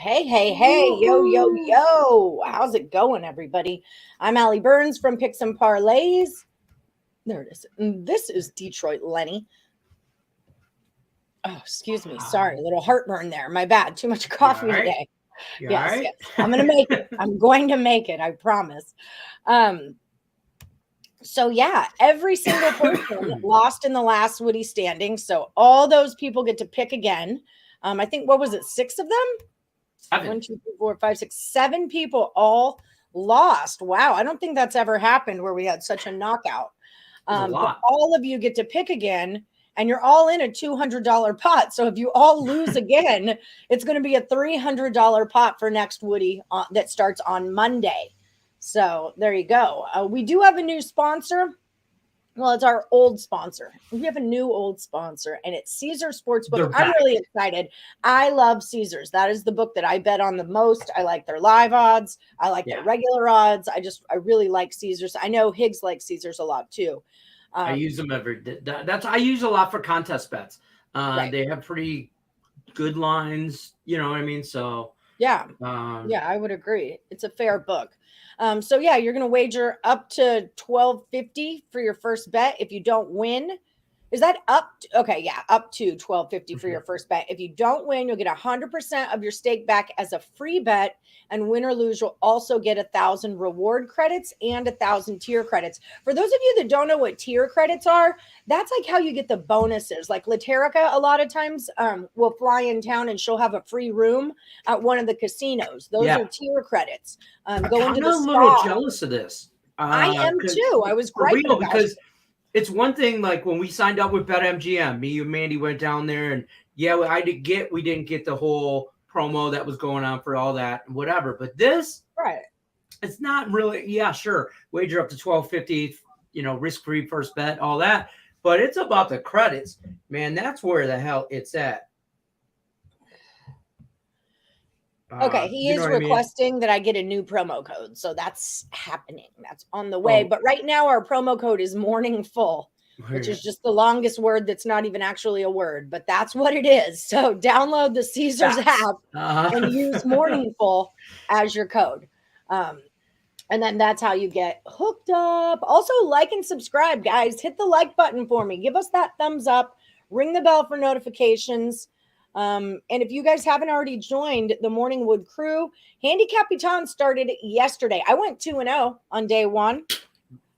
Hey, yo. How's it going, everybody? I'm Allie Burns from Picks and Parlays. There it is. And this is Detroit Lenny. Oh, excuse me. Sorry, a little heartburn there. My bad. Too much coffee today. Yes. I'm going to make it. I'm going to make it. I promise. So yeah, every single person lost in the last Woody standing. So all those people get to pick again. I think, what was it? 6 of them? 7. 1, 2, 3, 4, 5, 6, 7 people all lost. Wow. I don't think that's ever happened where we had such a knockout. But all of you get to pick again, and you're all in a $200 pot. So if you all lose again, it's going to be a $300 pot for next Woody that starts on Monday. So there you go. We do have a new sponsor. Well, it's our old sponsor. We have a new old sponsor, and it's Caesar Sportsbook. I'm really excited. I love Caesars. That is the book that I bet on the most. I like their live odds. I like their regular odds. I really like Caesars. I know Higgs likes Caesars a lot too. I use them every day. I use a lot for contest bets. Right. They have pretty good lines. You know what I mean? So yeah, I would agree. It's a fair book. So yeah, you're going to wager up to $12.50 for your first bet. If you don't win, is that up? Okay. Yeah. Up to $12.50 for your first bet. If you don't win, you'll get 100% of your stake back as a free bet, and win or lose, you'll also get 1,000 reward credits and 1,000 tier credits. For those of you that don't know what tier credits are, that's like how you get the bonuses. Like Laterica, a lot of times will fly in town and she'll have a free room at one of the casinos. Those are tier credits. Go into the I'm a little jealous of this. I am too. I was griping about because it's one thing, like when we signed up with BetMGM, me and Mandy went down there, and we didn't get the whole promo that was going on for all that, whatever. But this, it's not really. Yeah, sure, wager up to $12.50, risk-free first bet, all that. But it's about the credits, man. That's where the hell it's at. Okay, he is requesting that I get a new promo code. So that's happening. That's on the way. But right now our promo code is morning full, which is just the longest word that's not even actually a word, but that's what it is. So download the Caesars app and use morning full as your code. And then that's how you get hooked up. Also, like and subscribe, guys. Hit the like button for me. Give us that thumbs up. Ring the bell for notifications. And if you guys haven't already joined the Morning Wood crew, Handicapper started yesterday. I went 2-0 on day 1.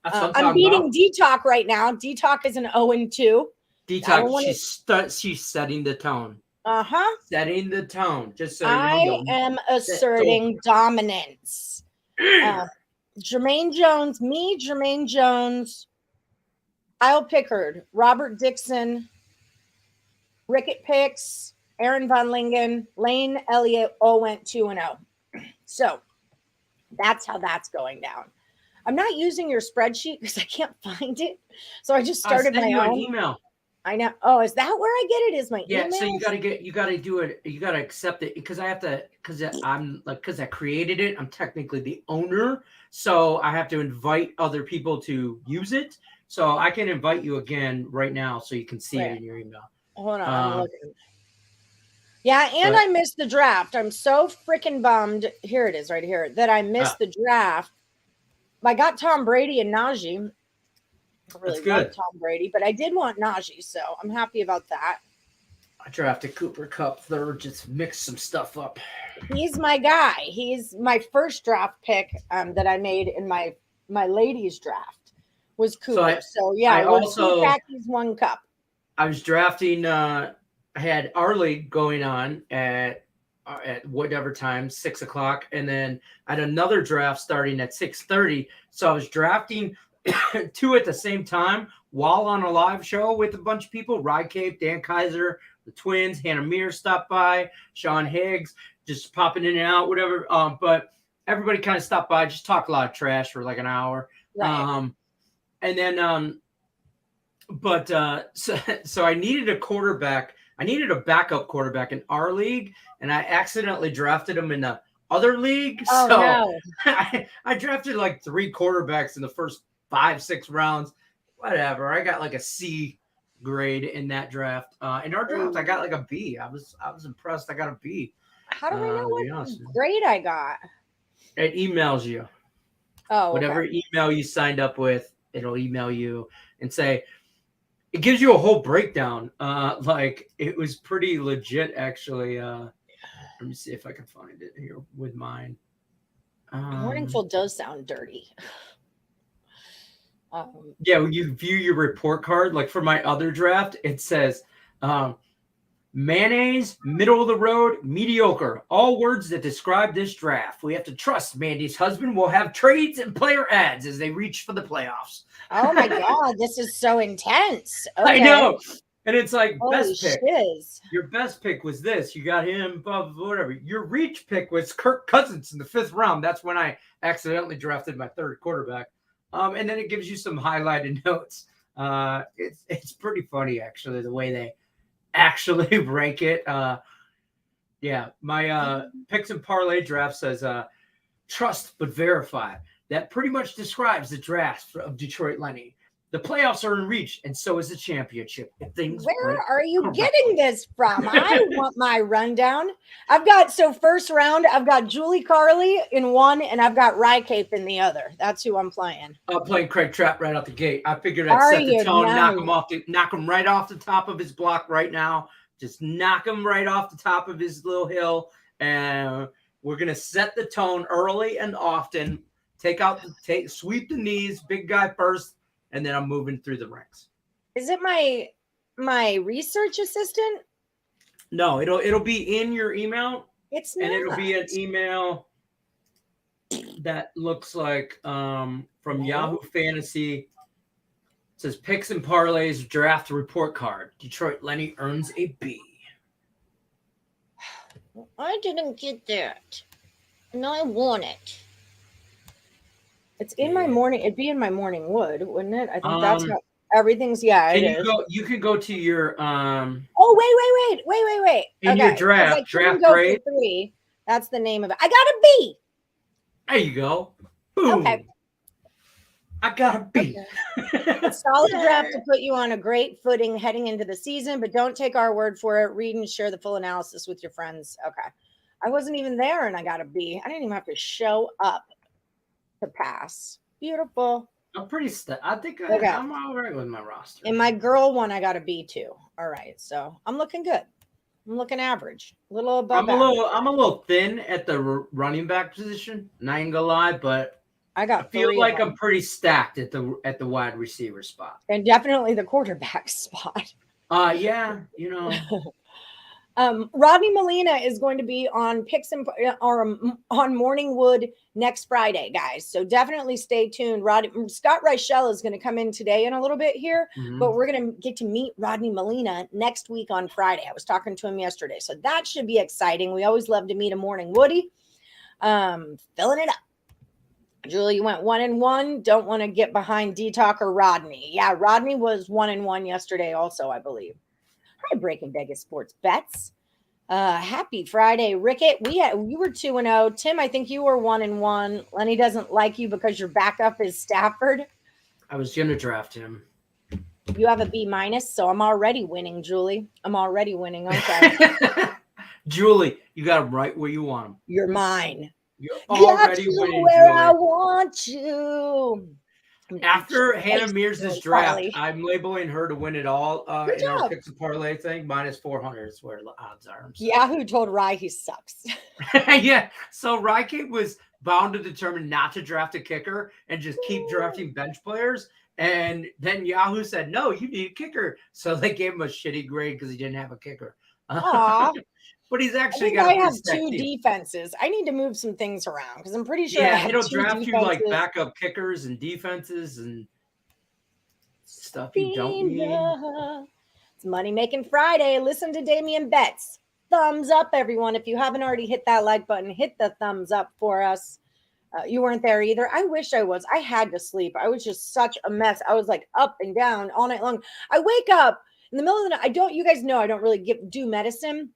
I'm beating D-Talk right now. D-Talk is an 0-2. D-Talk, she's setting the tone. Setting the tone. Just so I am asserting dominance. Jermaine Jones, Kyle Pickard, Robert Dixon, Rickett Picks, Aaron Von Lingen, Lane Elliott all went 2-0. So that's how that's going down. I'm not using your spreadsheet because I can't find it. So I just started my own email. I know. Oh, is that where I get it? Is my email? Yeah, so you gotta do it. You gotta accept it because I created it. I'm technically the owner. So I have to invite other people to use it. So I can invite you again right now so you can see it in your email. Hold on, I'm looking. Yeah, and I missed the draft. I'm so freaking bummed. Here it is, right here, that I missed the draft. I got Tom Brady and Najee. I really love Tom Brady, but I did want Najee, so I'm happy about that. I drafted Cooper Kupp third, just mix some stuff up. He's my guy. He's my first draft pick that I made in my ladies draft was Cooper. So yeah, it was 2 khakis, 1 cup. I was drafting. I had our league going on at whatever time, 6 o'clock, and then I had another draft starting at 6:30. So I was drafting 2 at the same time while on a live show with a bunch of people. Rye Cape, Dan Kaiser, the Twins, Hannah Mears stopped by, Sean Higgs, just popping in and out, whatever. But everybody kind of stopped by, just talk a lot of trash for like an hour. Right. And then so I needed a quarterback. I needed a backup quarterback in our league, and I accidentally drafted him in the other league. Oh, so no. I drafted like 3 quarterbacks in the first 5-6 rounds. Whatever. I got like a C grade in that draft. In our draft, I got like a B. I was impressed. I got a B. How do I know what grade I got? It emails you. Oh, whatever email you signed up with, it'll email you and say, it gives you a whole breakdown. Like it was pretty legit, actually. Let me see if I can find it here with mine. Morning Full does sound dirty. Yeah, when you view your report card, like for my other draft, it says mayonnaise, middle of the road, mediocre. All words that describe this draft. We have to trust Mandy's husband will have trades and player ads as they reach for the playoffs. Oh my God, this is so intense. Okay. I know. And it's like, holy best pick. Shiz. Your best pick was this. You got him, blah, blah, whatever. Your reach pick was Kirk Cousins in the 5th round. That's when I accidentally drafted my 3rd quarterback. And then it gives you some highlighted notes. It's pretty funny, actually, the way they actually rank it. Yeah, my picks and parlay draft says trust but verify. That pretty much describes the draft of Detroit Lenny. The playoffs are in reach, and so is the championship. Where are you getting this from? I want my rundown. I've got, so first round, I've got Julie Carly in one, and I've got Rye Cape in the other. That's who I'm playing. I'm playing Craig Trapp right out the gate. I figured I'd set the tone, knock him right off the top of his block right now. Just knock him right off the top of his little hill, and we're gonna set the tone early and often. Sweep the knees, big guy first. And then I'm moving through the ranks. Is it my research assistant? No, it'll be in your email. It's not. And it'll be an email that looks like from Yahoo Fantasy. It says picks and parlays draft report card. Detroit Lenny earns a B. I didn't get that. And I want it. It's in my morning. It'd be in my morning wood, wouldn't it? I think that's how everything's. Yeah, it is. You could go to your. Oh wait. In your draft grade. 3. That's the name of it. I got a B. There you go. Boom. Okay. I got a B. Okay. A solid draft to put you on a great footing heading into the season, but don't take our word for it. Read and share the full analysis with your friends. Okay. I wasn't even there, and I got a B. I didn't even have to show up to pass. Beautiful. I'm pretty I think I'm all right with my roster. In my girl one, I got a B too. All right, so I'm looking good. I'm looking average, a little above. I'm a little thin at the running back position. Not even gonna lie, but I feel like I'm pretty stacked at the wide receiver spot, and definitely the quarterback spot. Yeah, you know. Rodney Molina is going to be on Picks and or on Morningwood next Friday, guys. So definitely stay tuned. Scott Reichel is going to come in today in a little bit here, but we're going to get to meet Rodney Molina next week on Friday. I was talking to him yesterday, so that should be exciting. We always love to meet a morning Woody. Filling it up. Julie, you went 1-1. Don't want to get behind D-Talk or Rodney. Yeah, Rodney was 1-1 yesterday also, I believe. Hi, Breaking Vegas Sports Bets. Happy Friday, Rickett. You were 2-0. Tim, I think you were 1-1. Lenny doesn't like you because your backup is Stafford. I was gonna draft him. You have a B-, so I'm already winning, Julie. I'm already winning. Okay. Julie, you got him right where you want him. You're mine. You're already winning, where Julie. I want you. After Hannah Mears' draft, I'm labeling her to win it all in our Picks and Parlay thing. -400 is where the odds are. Yahoo told Rye he sucks. Yeah. So Rye was bound to determine not to draft a kicker and just keep drafting bench players. And then Yahoo said, no, you need a kicker. So they gave him a shitty grade because he didn't have a kicker. But he's actually got. I have 2 defenses. I need to move some things around because I'm pretty sure. Yeah, it'll draft you like backup kickers and defenses and stuff you don't need. It's Money Making Friday. Listen to Damian Betts. Thumbs up, everyone. If you haven't already hit that like button, hit the thumbs up for us. You weren't there either. I wish I was. I had to sleep. I was just such a mess. I was like up and down all night long. I wake up in the middle of the night. You guys know I don't really do medicine.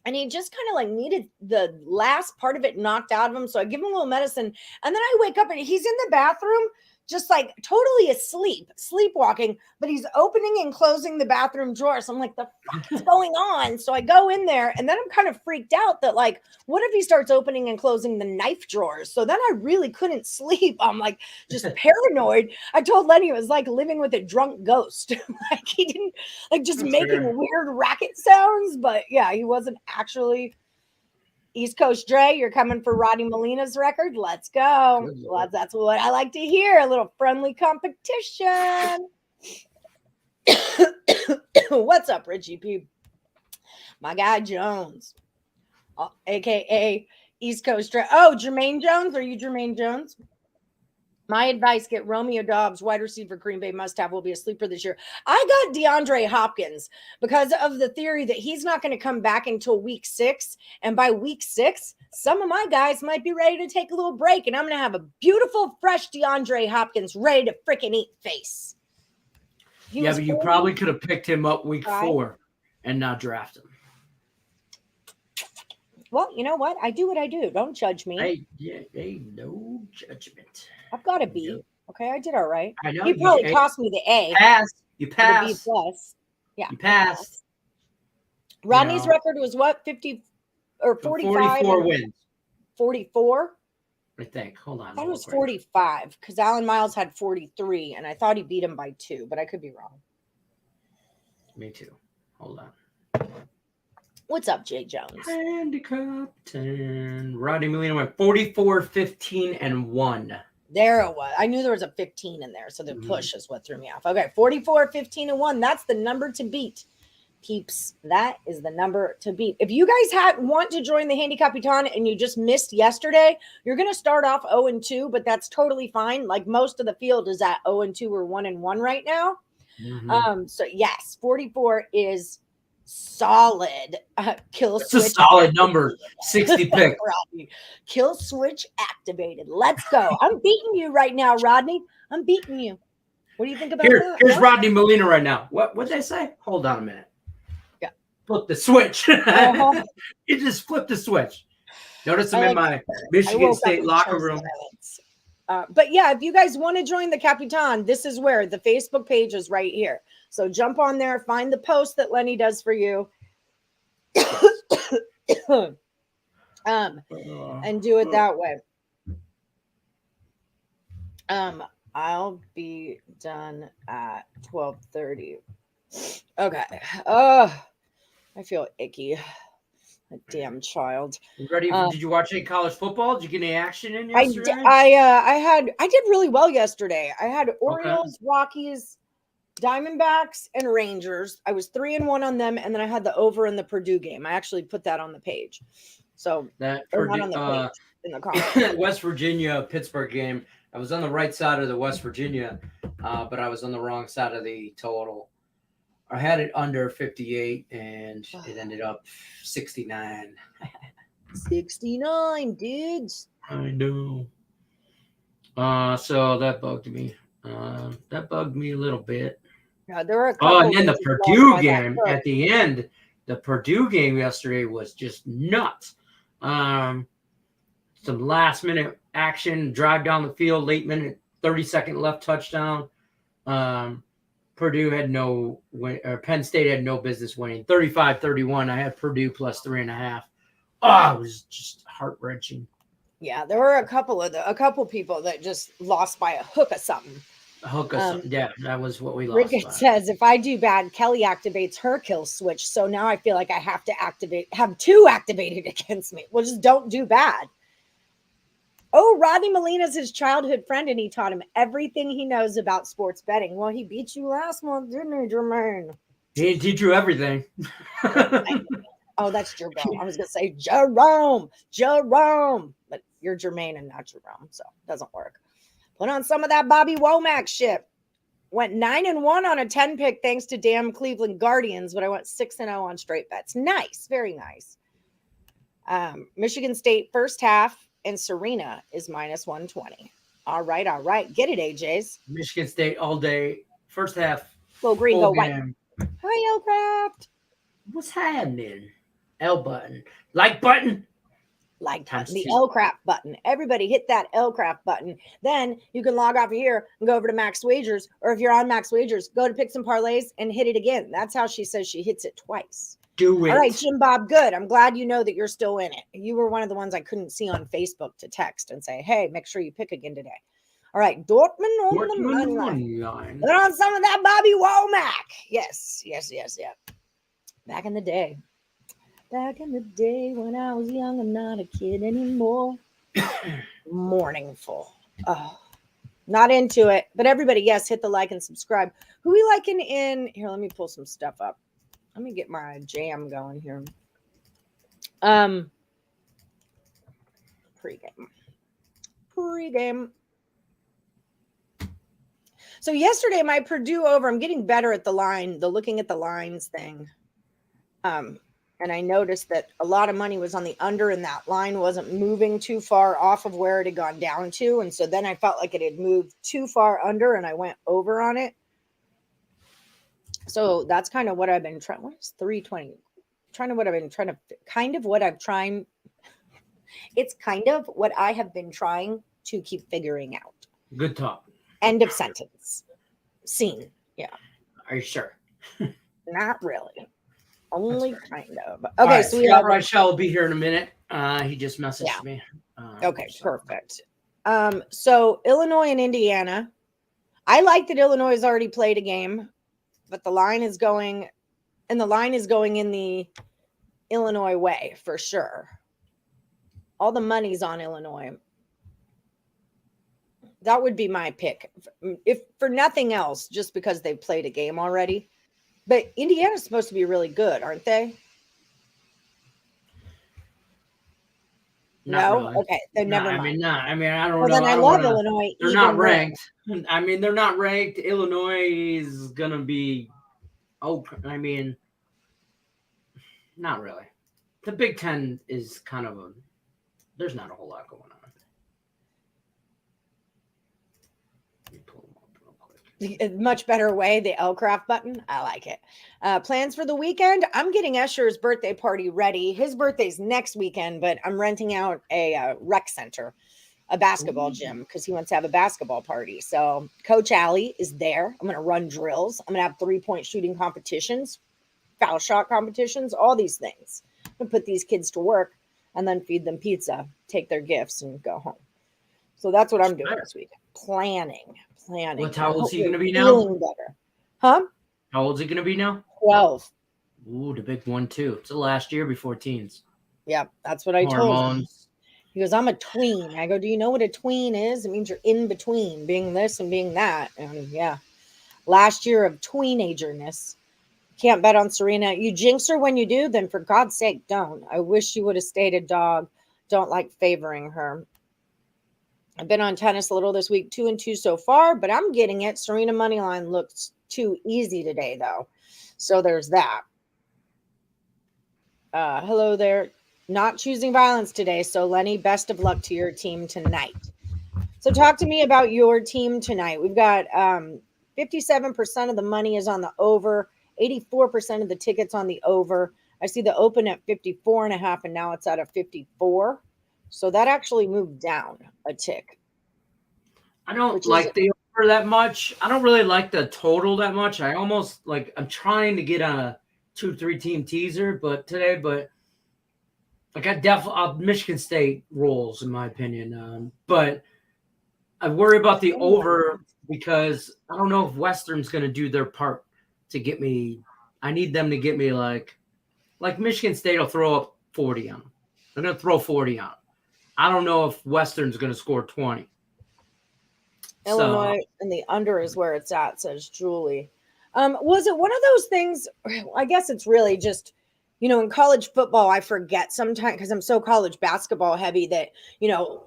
And he just kind of like needed the last part of it knocked out of him. So I give him a little medicine. And then I wake up and he's in the bathroom just like totally asleep, sleepwalking, but he's opening and closing the bathroom drawer. So I'm like, the fuck is going on? So I go in there, and then I'm kind of freaked out that, like, what if he starts opening and closing the knife drawers? So then I really couldn't sleep. I'm like just paranoid. I told Lenny it was like living with a drunk ghost. Like, he didn't, like, just That's making fair. weird racket sounds. But yeah, he wasn't actually. East Coast Dre, you're coming for Rodney Molina's record. Let's go. Well, that's what I like to hear. A little friendly competition. What's up, Richie P? My guy Jones, aka East Coast Dre. Oh, Jermaine Jones. Are you Jermaine Jones? My advice, get Romeo Dobbs, wide receiver, Green Bay must-have, will be a sleeper this year. I got DeAndre Hopkins because of the theory that he's not going to come back until week 6. And by week 6, some of my guys might be ready to take a little break. And I'm going to have a beautiful, fresh DeAndre Hopkins ready to freaking eat face. But you probably could have picked him up week 4 and not draft him. Well, you know what? I do what I do. Don't judge me. Hey, no judgment. I've got a B. Okay, I did all right. I know. He probably cost me the A. You passed. The B+. Yeah. You passed. Rodney's record was what? 50 or 45? 44 wins. 44? I think. Hold on. I thought it was 45 because Alan Miles had 43, and I thought he beat him by 2, but I could be wrong. Me too. Hold on. What's up, Jay Jones? Handicapper. Rodney Molina went 44, 15, and 1. There it was. I knew there was a 15 in there, so the push is what threw me off. Okay, 44, 15, and 1. That's the number to beat, peeps. That is the number to beat. If you guys want to join the Handicapper and you just missed yesterday, you're going to start off 0-2, but that's totally fine. Like, most of the field is at 0-2 or 1-1 right now. So yes, 44 is solid. Kill switch. It's a solid number. 60 pick. Kill switch activated. Let's go. I'm beating you right now, Rodney. I'm beating you. What do you think about that? Here's Rodney Molina right now. What'd they say? Hold on a minute. Yeah. Flip the switch. You just flipped the switch. Notice I'm in my Michigan State locker room. But yeah, if you guys want to join the Capitan, this is where the Facebook page is right here. So jump on there, find the post that Lenny does for you, and do it that way. I'll be done at 12:30. Okay. I feel icky. A damn child. You ready? Did you watch any college football? Did you get any action in yesterday? I did really well yesterday. I had Orioles, Rockies, Diamondbacks, and Rangers. I was 3-1 on them, and then I had the over in the Purdue game. I actually put that on the page. So that Purdue, not on the page, in the comments. West Virginia Pittsburgh game. I was on the right side of the West Virginia, but I was on the wrong side of the total. I had it under 58, and it ended up 69. 69, dudes. I know. So that bugged me. That bugged me a little bit. Yeah, there were a couple. Oh, and then the Purdue game at the end. The Purdue game yesterday was just nuts. Some last-minute action, drive down the field, late minute, 30-second left touchdown. Purdue had no win, or Penn State had no business winning. 35-31. I had Purdue plus 3.5. Oh, it was just heart-wrenching. Yeah, there were a couple people that just lost by a hook of something. A hook of something. Yeah, that was what we lost. Rickett says, if I do bad, Kelly activates her kill switch. So now I feel like I have to have 2 activated against me. Well, just don't do bad. Oh, Rodney Molina's his childhood friend, and he taught him everything he knows about sports betting. Well, he beat you last month, didn't he, Jermaine? He didn't teach you everything. Oh, that's Jerome. I was going to say Jerome. But you're Jermaine and not Jerome, so it doesn't work. Put on some of that Bobby Womack shit. Went 9-1 on a 10 pick thanks to damn Cleveland Guardians, but I went 6-0 on straight bets. Nice, very nice. Michigan State first half. And Serena is minus 120. All right. Get it, AJs. Michigan State all day. First half. Go green, go white. Hi, Elcraft. What's happening? L button. Like button. like button, the L-Craft button. Everybody hit that L-Craft button. Then you can log off of here and go over to Max Wagers, or if you're on Max Wagers, go to pick some parlays and hit it again. That's how she says she hits it twice. Do it. All right, Jim Bob, good. I'm glad you know that you're still in it. You were one of the ones I couldn't see on Facebook to text and say, hey, make sure you pick again today. All right, Dortmund on the money line. Put on some of that Bobby Womack. Yes. Back in the day when I was young, I'm not a kid anymore. Morningful. Oh, not into it. But everybody, yes, hit the like and subscribe. Who we liking in here? Let me pull some stuff up. Let me get my jam going here. Pre-game. So yesterday, my Purdue over, I'm getting better at the looking at the lines thing. And I noticed that a lot of money was on the under, and that line wasn't moving too far off of where it had gone down to. And so then I felt like it had moved too far under, and I went over on it. So that's kind of what I've been trying. What is 320? It's kind of what I have been trying to keep figuring out. Good talk. End of sentence. Scene. Yeah. Are you sure? Not really. Only kind of. Okay, right, so Scott Reichel will be here in a minute. He just messaged me. Okay, perfect. So Illinois and Indiana. I like that Illinois has already played a game, but the line is going in the Illinois way for sure. All the money's on Illinois. That would be my pick. If for nothing else, just because they've played a game already. But Indiana's supposed to be really good, aren't they? Not no? Really. Okay, then never mind. I don't know. Then I love Illinois. They're not ranked. They're not ranked. Illinois is going to be, not really. The Big Ten is kind of there's not a whole lot going on. A much better way, the L-Craft button. I like it. Plans for the weekend. I'm getting Escher's birthday party ready. His birthday's next weekend, but I'm renting out a rec center, a basketball gym, because he wants to have a basketball party. So Coach Allie is there. I'm going to run drills. I'm going to have 3-point shooting competitions, foul shot competitions, all these things. I'm going to put these kids to work and then feed them pizza, take their gifts, and go home. So that's what I'm doing this week. Planning. How old is he going to be now? Feeling better. Huh? How old is he going to be now? 12. Ooh, the big one, too. It's the last year before teens. Yeah, that's what I told him. He goes, I'm a tween. I go, do you know what a tween is? It means you're in between being this and being that. And yeah, last year of tweenagerness. Can't bet on Serena. You jinx her when you do, then for God's sake, don't. I wish she would have stayed a dog. Don't like favoring her. I've been on tennis a little this week, 2-2 so far, but I'm getting it. Serena moneyline looks too easy today, though. So there's that. Hello there. Not choosing violence today. So Lenny, best of luck to your team tonight. So talk to me about your team tonight. We've got 57% of the money is on the over, 84% of the tickets on the over. I see the open at 54.5, and now it's at a 54. So that actually moved down a tick. I don't like the over that much. I don't really like the total that much. I'm trying to get on a 2-3 team teaser, but Michigan State rolls in my opinion. But I worry about the over because I don't know if Western's going to do their part to get me. I need them to get me like Michigan State will throw up 40 on them. They're going to throw 40 on them. I don't know if Western's going to score 20. Illinois and the under is where it's at, says Julie. Was it one of those things? I guess it's really just, in college football, I forget sometimes because I'm so college basketball heavy that,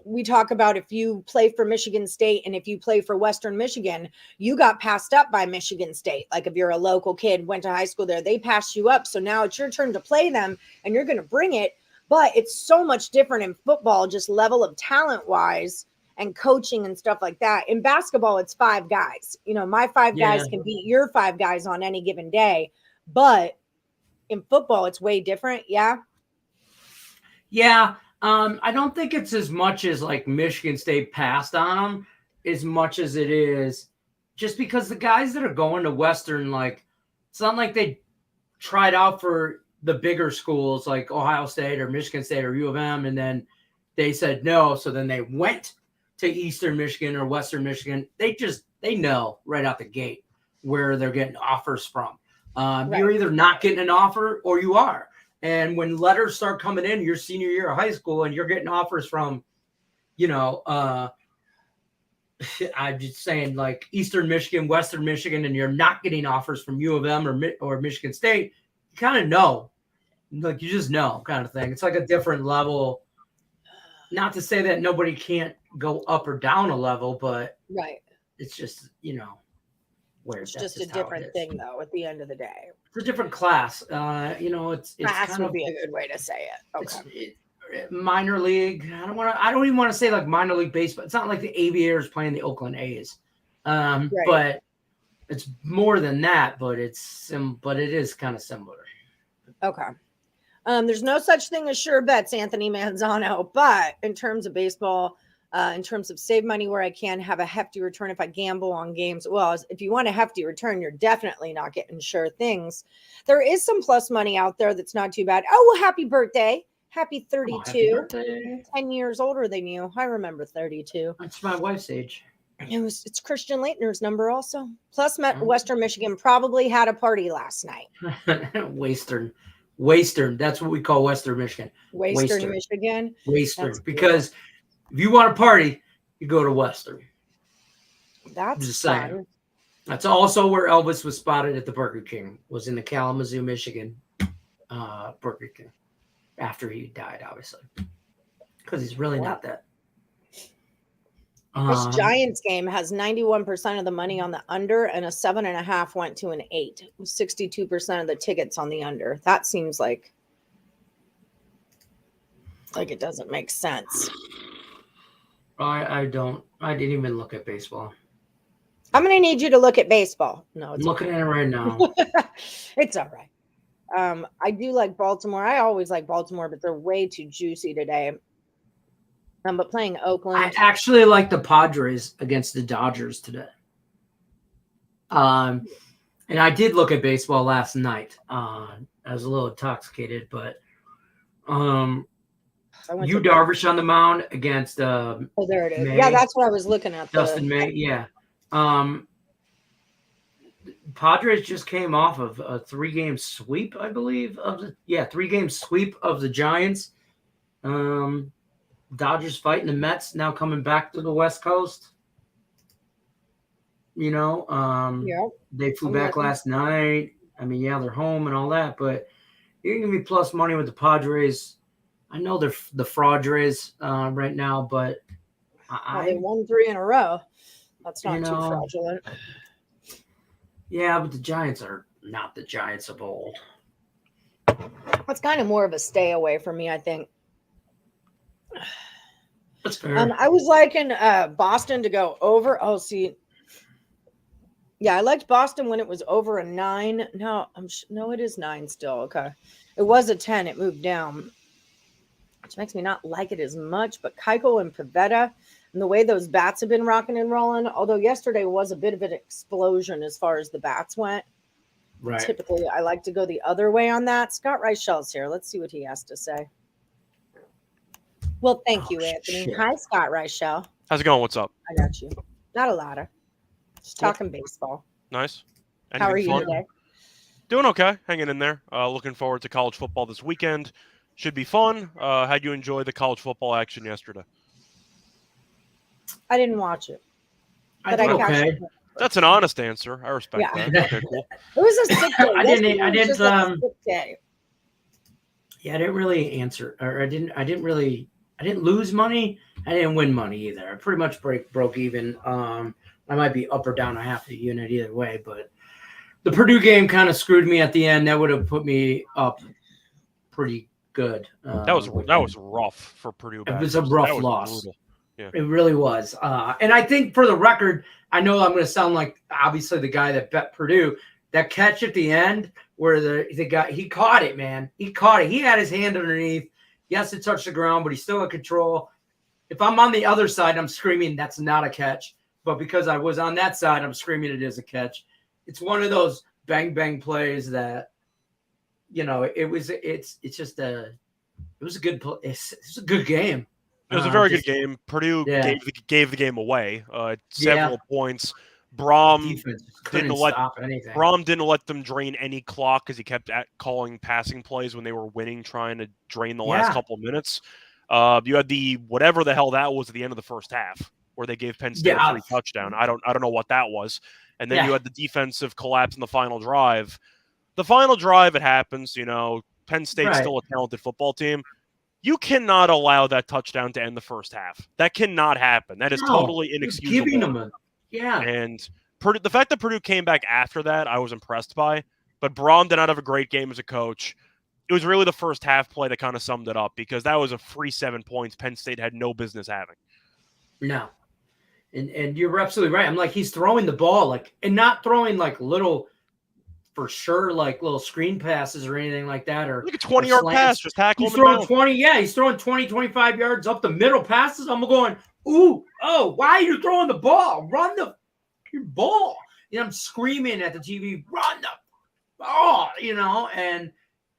we talk about if you play for Michigan State and if you play for Western Michigan, you got passed up by Michigan State. Like if you're a local kid, went to high school there, they passed you up. So now it's your turn to play them and you're going to bring it. But it's so much different in football, just level of talent wise and coaching and stuff like that. In basketball, it's 5 guys. My 5 guys can beat your 5 guys on any given day. But in football, it's way different. Yeah. Yeah. I don't think it's as much as like Michigan State passed on them as much as it is just because the guys that are going to Western, like, it's not like they tried out for the bigger schools like Ohio State or Michigan State or U of M, and then they said no. So then they went to Eastern Michigan or Western Michigan. They know right out the gate where they're getting offers from. Right. You're either not getting an offer or you are. And when letters start coming in your senior year of high school and you're getting offers from, I'm just saying like Eastern Michigan, Western Michigan, and you're not getting offers from U of M or Michigan State, you kind of know. Like, you just know kind of thing. It's like a different level. Not to say that nobody can't go up or down a level, but right. It's just, where it's just a different thing, though, at the end of the day. It's a different class. It's class would be a good way to say it. Okay. Minor league. I don't even want to say like minor league baseball. It's not like the Aviators playing the Oakland A's. Right. But it's more than that, but it is kind of similar. Okay. There's no such thing as sure bets, Anthony Manzano, but in terms of baseball, in terms of save money where I can have a hefty return if I gamble on games. Well, if you want a hefty return, you're definitely not getting sure things. There is some plus money out there that's not too bad. Oh, well, happy birthday. Happy 32. Oh, happy birthday. 10 years older than you. I remember 32. That's my wife's age. It's Christian Leitner's number also. Plus, Western Michigan probably had a party last night. Western. That's what we call Western Michigan. Western Michigan. Western. Because if you want a party, you go to Western. That's just saying. Fun. That's also where Elvis was spotted at the Burger King. Was in the Kalamazoo, Michigan, Burger King. After he died, obviously, because he's really not that. This Giants game has 91% of the money on the under, and a 7.5 went to an 8. 62% of the tickets on the under. That seems like it doesn't make sense. I didn't even look at baseball. I'm going to need you to look at baseball. No, I'm looking at it right now. It's all right. I do like Baltimore. I always like Baltimore, but they're way too juicy today. But playing Oakland. I actually like the Padres against the Dodgers today. And I did look at baseball last night. I was a little intoxicated, but Darvish on the mound against there it is. May. Yeah, that's what I was looking at. Dustin May, yeah. Padres just came off of a 3-game sweep, I believe, 3-game sweep of the Giants. Dodgers fighting the Mets, now coming back to the West Coast. They flew back last night. I mean, yeah, they're home and all that, but you're going to be plus money with the Padres. I know they're the Fraudres right now, but they won 3 in a row. That's not too fraudulent. Yeah, but the Giants are not the Giants of old. It's kind of more of a stay away for me, I think. That's fair. I was liking Boston to go over. Oh, see. Yeah, I liked Boston when it was over a 9. No, it is 9 still. Okay. It was a 10. It moved down, which makes me not like it as much. But Keuchel and Pivetta and the way those bats have been rocking and rolling, although yesterday was a bit of an explosion as far as the bats went. Right. Typically, I like to go the other way on that. Scott Reichel's here. Let's see what he has to say. Well, thank you, Anthony. Shit. Hi, Scott Reichel. How's it going? What's up? I got you. Not a lot. Just talking baseball. Nice. Anything How are you today? Doing okay. Hanging in there. Looking forward to college football this weekend. Should be fun. How'd you enjoy the college football action yesterday? I didn't watch it. But I okay. That's an honest answer. I respect that. Okay, cool. It was a sick day. I didn't Yeah, I didn't really answer, or I didn't lose money. I didn't win money either. I pretty much broke even. I might be up or down a half a unit either way, but the Purdue game kind of screwed me at the end. That would have put me up pretty good. That was rough for Purdue. It was a rough loss. Yeah. It really was. And I think for the record, I know I'm going to sound like obviously the guy that bet Purdue. That catch at the end where the guy, he caught it, man. He caught it. He had his hand underneath Yes, it touched the ground, but he still had control. If I'm on the other side, I'm screaming, that's not a catch. But because I was on that side, I'm screaming it is a catch. It's one of those bang, bang plays that, it was a good game. It was a very good game. Purdue gave the game away. Several points. Brom didn't let them drain any clock because he kept calling passing plays when they were winning, trying to drain the last couple of minutes. You had the whatever the hell that was at the end of the first half, where they gave Penn State a free touchdown. I don't know what that was. And then you had the defensive collapse in the final drive. The final drive, it happens. Penn State's still a talented football team. You cannot allow that touchdown to end the first half. That cannot happen. That is totally inexcusable. And the fact that Purdue came back after that, I was impressed by. But Brom did not have a great game as a coach. It was really the first half play that kind of summed it up, because that was a free 7 points Penn State had no business having. No. And you're absolutely right. I'm like, he's throwing the ball and not throwing little screen passes or anything like that. Or like a 20-yard pass, just tackle him. He's throwing 20, he's throwing 20, 25 yards up the middle passes. I'm going, why are you throwing the ball? Run the ball. I'm screaming at the TV, run the ball, and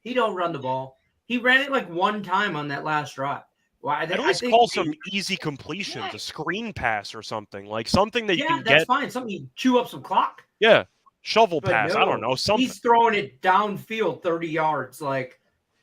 he don't run the ball. He ran it one time on that last drive. Why? At least call some easy completions, a screen pass or something, something that you can get. Yeah, that's fine. Something you chew up some clock. Yeah. Shovel pass. I don't know. Something. He's throwing it downfield 30 yards.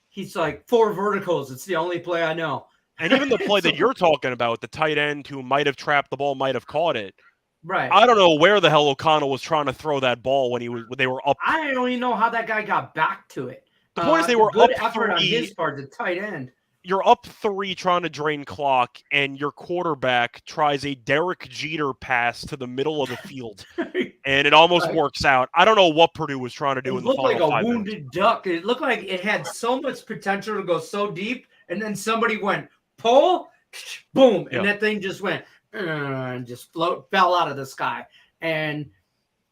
He's 4 verticals. It's the only play I know. And even the play that you're talking about, the tight end who might have trapped the ball, might have caught it. Right. I don't know where the hell O'Connell was trying to throw that ball when they were up. I don't even know how that guy got back to it. The point is they were good up effort 3. On his part, the tight end. You're up 3 trying to drain clock, and your quarterback tries a Derek Jeter pass to the middle of the field, and it almost works out. I don't know what Purdue was trying to do in the final 5 minutes. It looked like a wounded duck. It looked like it had so much potential to go so deep, and then somebody went, pull, boom, and that thing just went and just fell out of the sky. And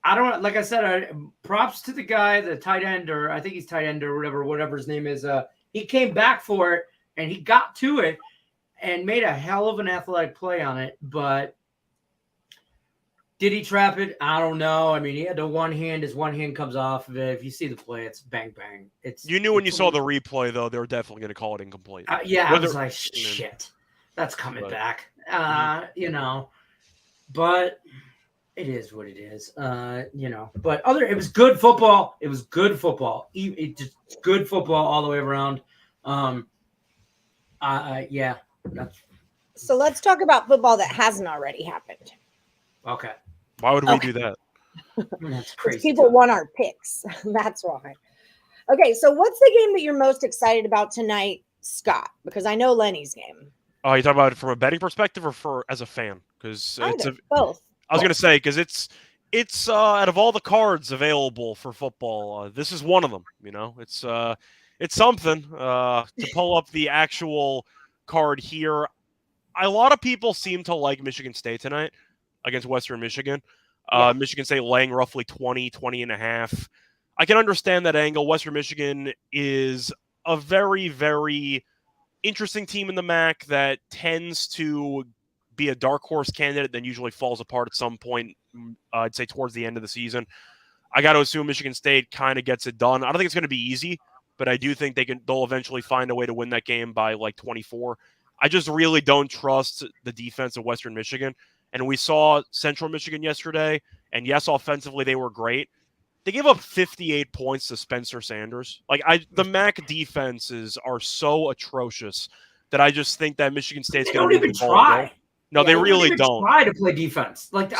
I don't, like I said, props to the guy, the tight end, or I think he's tight end or whatever his name is. He came back for it. And he got to it and made a hell of an athletic play on it. But did he trap it? I don't know. I mean, he had the one hand. His one hand comes off of it. If you see the play, it's bang, bang. You knew when you saw the replay, though, they were definitely going to call it incomplete. I was like, shit, that's coming back. But it is what it is. But it was good football. It was good football. It just good football all the way around. So let's talk about football that hasn't already happened. Okay. Why would we do that? That's crazy. People want our picks. That's why. Okay, so what's the game that you're most excited about tonight, Scott? Because I know Lenny's game. Oh, you talking about it from a betting perspective or as a fan? Because it's both. I was going to say, because it's out of all the cards available for football, this is one of them. It's something to pull up the actual card here. A lot of people seem to like Michigan State tonight against Western Michigan. Michigan State laying roughly 20 and a half. I can understand that angle. Western Michigan is a very, very interesting team in the MAC that tends to be a dark horse candidate, then usually falls apart at some point, I'd say towards the end of the season. I got to assume Michigan State kind of gets it done. I don't think it's going to be easy, but I do think they'll eventually find a way to win that game by 24. I just really don't trust the defense of Western Michigan. And we saw Central Michigan yesterday, and yes, offensively they were great. They gave up 58 points to Spencer Sanders. The MAC defenses are so atrocious that I just think that Michigan State's going to try. No, they really don't try to play defense. What?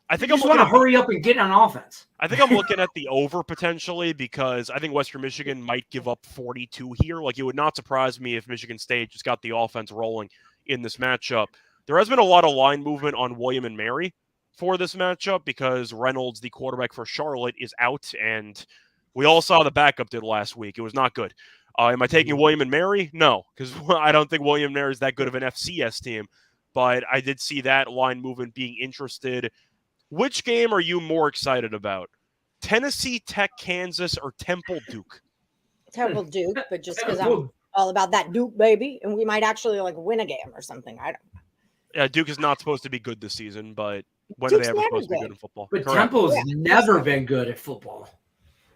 I think I want to hurry up and get on offense. I think I'm looking at the over potentially because I think Western Michigan might give up 42 here. It would not surprise me if Michigan State just got the offense rolling in this matchup. There has been a lot of line movement on William and Mary for this matchup because Reynolds, the quarterback for Charlotte, is out, and we all saw the backup did last week. It was not good. Am I taking William and Mary? No, because I don't think William and Mary is that good of an FCS team, but I did see that line movement being interested. Which game are you more excited about? Tennessee Tech, Kansas, or Temple Duke? Temple Duke, but just because I'm all about that Duke, baby. And we might actually like win a game or something. I don't know. Yeah, Duke is not supposed to be good this season, but when Duke's are they ever never supposed to be good. good in football? But Correct. Temple's never been good at football.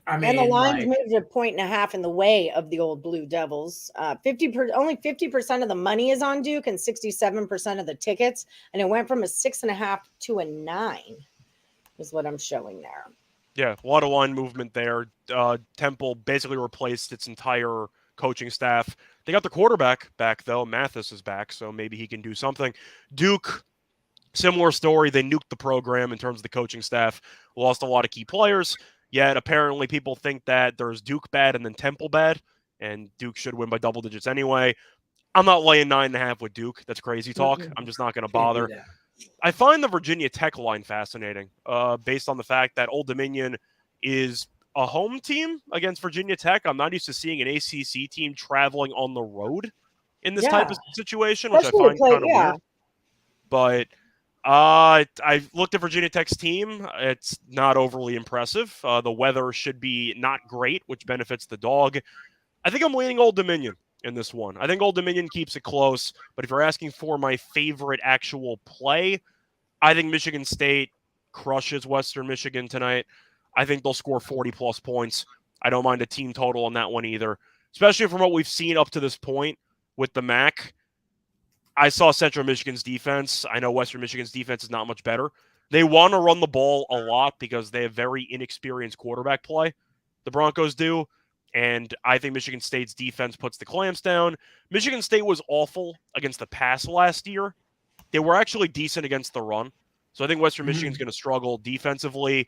I mean, and the line's moved a 1.5 in the way of the old Blue Devils. Only 50% of the money is on Duke and 67% of the tickets. And it went from a 6.5 to a 9 is what I'm showing there. Yeah, a lot of line movement there. Temple basically replaced its entire coaching staff. They got the quarterback back, though. Mathis is back, so maybe he can do something. Duke, similar story. They nuked the program in terms of the coaching staff, lost a lot of key players, yet apparently people think that there's Duke bad and then Temple bad, and Duke should win by double digits anyway. I'm not laying 9.5 with Duke. That's crazy talk. I'm just not going to bother. I find the Virginia Tech line fascinating, based on the fact that Old Dominion is a home team against Virginia Tech. I'm not used to seeing an ACC team traveling on the road in this type of situation, which I find kind of weird. But I looked at Virginia Tech's team. It's not overly impressive. The weather should be not great, which benefits the dog. I think I'm leaning Old Dominion in this one. I think Old Dominion keeps it close, but if you're asking for my favorite actual play, I think Michigan State crushes Western Michigan tonight. I think they'll score 40-plus points. I don't mind a team total on that one either, especially from what we've seen up to this point with the MAC. I saw Central Michigan's defense. I know Western Michigan's defense is not much better. They want to run the ball a lot because they have very inexperienced quarterback play. The Broncos do. And I think Michigan State's defense puts the clamps down. Michigan State was awful against the pass last year. They were actually decent against the run. So I think Western Michigan's going to struggle defensively,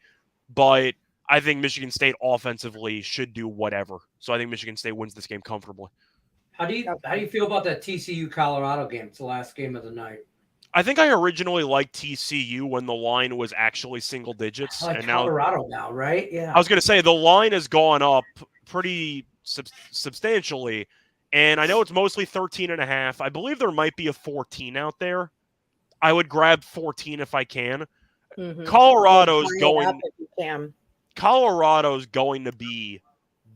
but I think Michigan State offensively should do whatever. So I think Michigan State wins this game comfortably. How do you feel about that TCU Colorado game? It's the last game of the night. I think I originally liked TCU when the line was actually single digits. I like and Colorado now, right? Yeah. I was going to say the line has gone up pretty substantially, and I know it's mostly 13.5. I believe there might be a 14 out there. I would grab 14 if I can. Colorado's going to be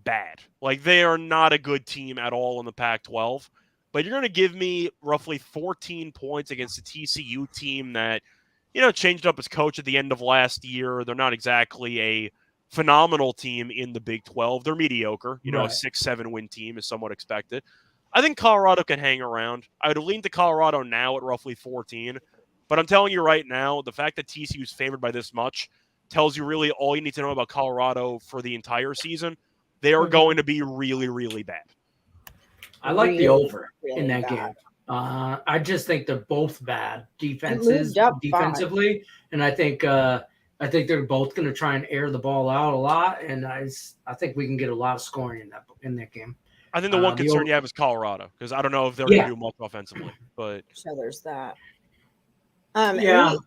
bad. Like, they are not a good team at all in the Pac-12. But you're going to give me roughly 14 points against a TCU team that, changed up its coach at the end of last year. They're not exactly a phenomenal team in the Big 12. They're mediocre. A 6-7 win team is somewhat expected. I think Colorado can hang around. I would lean to Colorado now at roughly 14. But I'm telling you right now, the fact that TCU is favored by this much tells you really all you need to know about Colorado for the entire season. They are going to be really, really bad. I like the over in that game. I just think they're both bad defensively, and I think they're both going to try and air the ball out a lot, and I think we can get a lot of scoring in that game. I think the one concern you have is Colorado, because I don't know if they're going to do much offensively. But so there's that. 87%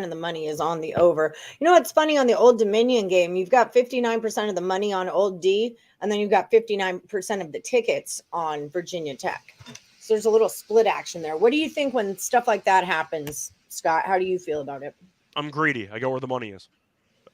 of the money is on the over. What's funny on the Old Dominion game? You've got 59% of the money on Old D, and then you've got 59% of the tickets on Virginia Tech. So there's a little split action there. What do you think when stuff like that happens, Scott? How do you feel about it? I'm greedy. I go where the money is.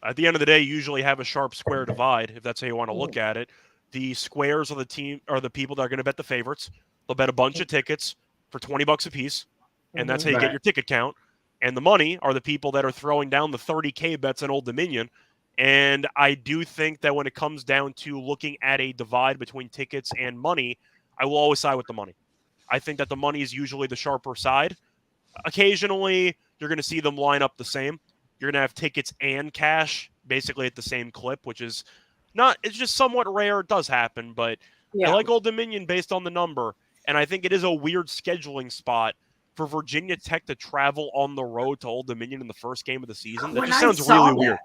At the end of the day, you usually have a sharp square divide, if that's how you want to look at it. The squares of the team are the people that are going to bet the favorites. They'll bet a bunch of tickets for $20 a piece, and that's how you get your ticket count. And the money are the people that are throwing down the 30K bets on Old Dominion. And I do think that when it comes down to looking at a divide between tickets and money, I will always side with the money. I think that the money is usually the sharper side. Occasionally, you're going to see them line up the same. You're going to have tickets and cash basically at the same clip, which is it's just somewhat rare. It does happen, but I like Old Dominion based on the number. And I think it is a weird scheduling spot for Virginia Tech to travel on the road to Old Dominion in the first game of the season. That just sounds really weird.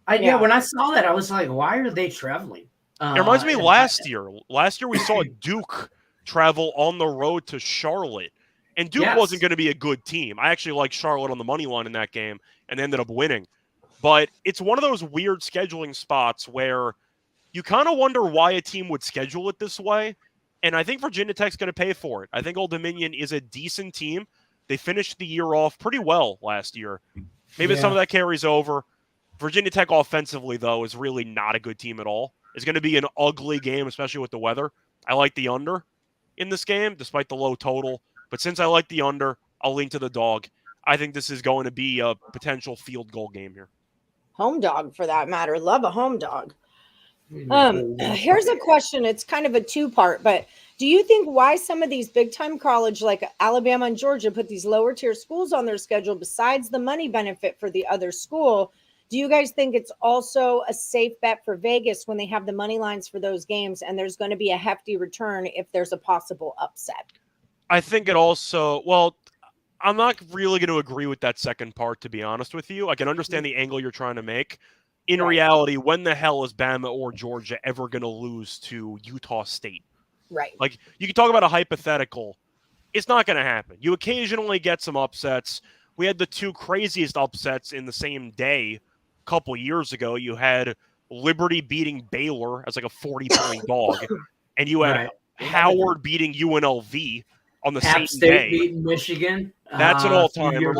When I saw that, I was like, why are they traveling? It reminds me of last year. Last year we saw Duke travel on the road to Charlotte. And Duke wasn't going to be a good team. I actually liked Charlotte on the money line in that game and ended up winning. But it's one of those weird scheduling spots where you kind of wonder why a team would schedule it this way. And I think Virginia Tech's going to pay for it. I think Old Dominion is a decent team. They finished the year off pretty well last year. Maybe some of that carries over. Virginia Tech offensively, though, is really not a good team at all. is going to be an ugly game, especially with the weather. I like the under in this game, despite the low total. But since I like the under, I'll lean to the dog. I think this is going to be a potential field goal game here. Home dog, for that matter. Love a home dog. Here's a question. It's kind of a two-part, but do you think why some of these big-time college like Alabama and Georgia put these lower-tier schools on their schedule besides the money benefit for the other school? Do you guys think it's also a safe bet for Vegas when they have the money lines for those games and there's going to be a hefty return if there's a possible upset? I think it also, well, I'm not really going to agree with that second part, to be honest with you. I can understand the angle you're trying to make. In reality, when the hell is Bama or Georgia ever going to lose to Utah State? Right. Like, you can talk about a hypothetical. It's not going to happen. You occasionally get some upsets. We had the two craziest upsets in the same day a couple years ago. You had Liberty beating Baylor as like a 40-point dog, and you had Howard beating UNLV on the same State day. Beating Michigan. That's an all-timer.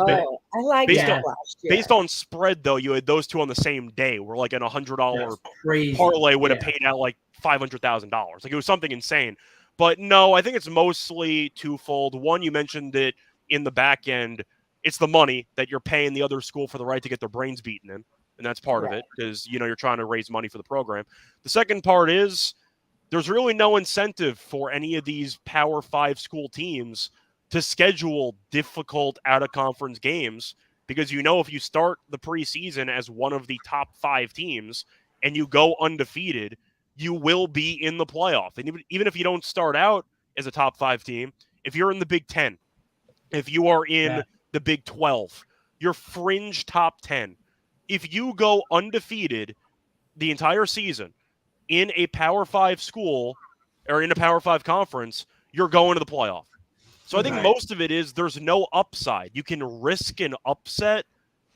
I like that last year. Based on spread, though, you had those two on the same day. Where like an $100 parlay would have paid out like $500,000. Like it was something insane. But no, I think it's mostly twofold. One, you mentioned it in the back end. It's the money that you're paying the other school for the right to get their brains beaten in, and that's part of it because you're trying to raise money for the program. The second part is there's really no incentive for any of these Power 5 school teams to schedule difficult out-of-conference games because if you start the preseason as one of the top 5 teams and you go undefeated, you will be in the playoff. And even if you don't start out as a top 5 team, if you're in the Big 10, if you are in the Big 12, you're fringe top 10. If you go undefeated the entire season in a Power 5 school or in a Power 5 conference, you're going to the playoff. So I think most of it is there's no upside. You can risk an upset,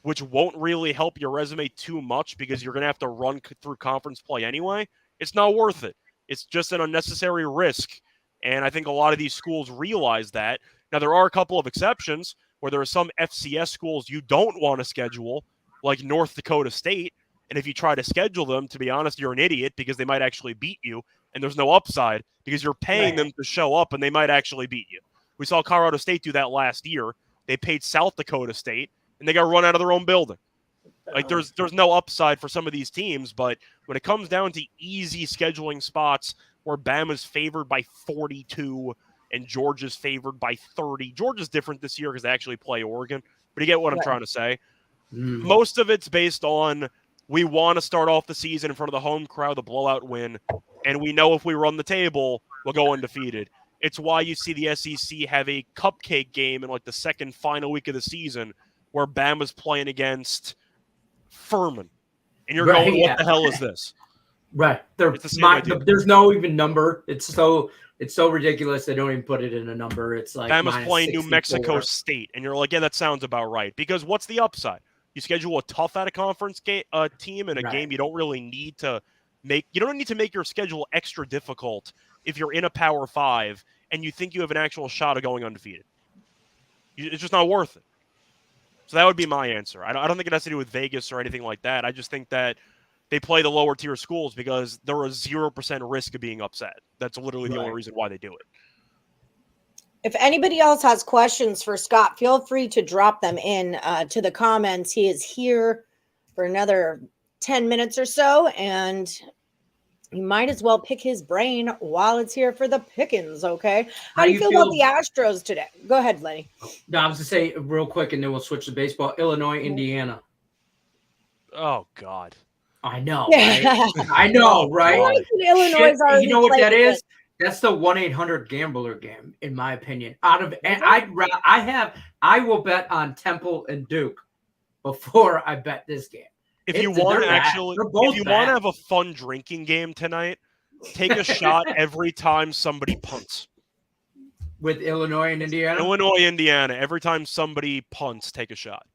which won't really help your resume too much because you're going to have to run through conference play anyway. It's not worth it. It's just an unnecessary risk. And I think a lot of these schools realize that. Now, there are a couple of exceptions where there are some FCS schools you don't want to schedule, like North Dakota State. And if you try to schedule them, to be honest, you're an idiot because they might actually beat you. And there's no upside because you're paying them to show up and they might actually beat you. We saw Colorado State do that last year. They paid South Dakota State, and they got run out of their own building. Like, there's no upside for some of these teams, but when it comes down to easy scheduling spots where Bama's favored by 42 and Georgia's favored by 30, Georgia's different this year because they actually play Oregon, but you get what I'm trying to say. Most of it's based on we want to start off the season in front of the home crowd, the blowout win, and we know if we run the table, we'll go undefeated. It's why you see the SEC have a cupcake game in like the second final week of the season where Bama's playing against Furman. And you're going, what the hell is this? Right. There's no even number. It's so ridiculous they don't even put it in a number. It's like Bama's playing 64. New Mexico State. And you're like, yeah, that sounds about right. Because what's the upside? You schedule a tough out-of-conference team in a game you don't really need to make. You don't need to make your schedule extra difficult if you're in a Power 5 and you think you have an actual shot of going undefeated. It's just not worth it. So that would be my answer. I don't think it has to do with Vegas or anything like that. I just think that they play the lower tier schools because they're a 0% risk of being upset. That's literally the only reason why they do it. If anybody else has questions for Scott, feel free to drop them in to the comments. He is here for another 10 minutes or so, and you might as well pick his brain while it's here for the pickings, okay? How do you feel about the Astros today? Go ahead, Lenny. No, I was going to say real quick, and then we'll switch to baseball. Illinois, Indiana. Oh, God. I know, right? I know, right? Illinois you know what that is? That's the 1-800-GAMBLER game, in my opinion. I will bet on Temple and Duke before I bet this game. If you want to have a fun drinking game tonight, take a shot every time somebody punts. With Illinois and Indiana? Illinois, Indiana. Every time somebody punts, take a shot.